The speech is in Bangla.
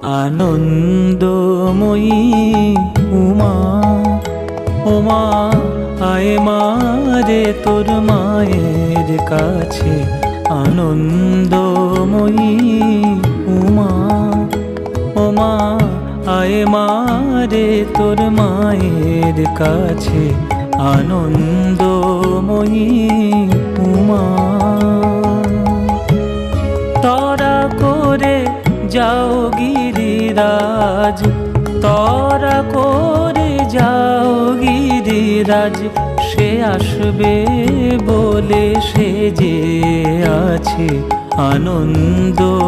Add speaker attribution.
Speaker 1: আনন্দময়ী উমা, ওমা আয় মা রে তোর মায়ের কাছে। আনন্দময়ী উমা, ওমা আয় মা রে তোর মায়ের কাছে। আনন্দময়ী উমা, তরা করে যাও গিরিরাজ, তরা করে যাও গিরিরাজ। সে আসবে বলে সেজে আছে। আনন্দময়ী